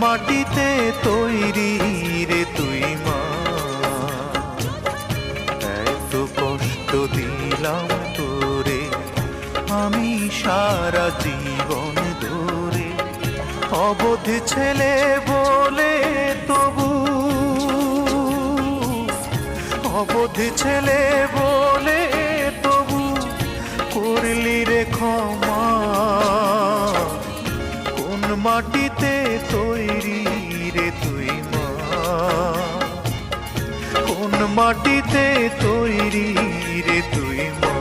মাটিতে তৈরি রে তুই মা, এত কষ্ট দিলাম তোরে আমি সারা জীবন ধরে। অবোধ ছেলে বলে তবু, অবোধ ছেলে বলে তবু করলি রে ক্ষমা। কোন মাটিতে তৈরি রে তুই মা, কোন মাটিতে তৈরি রে তুই মা।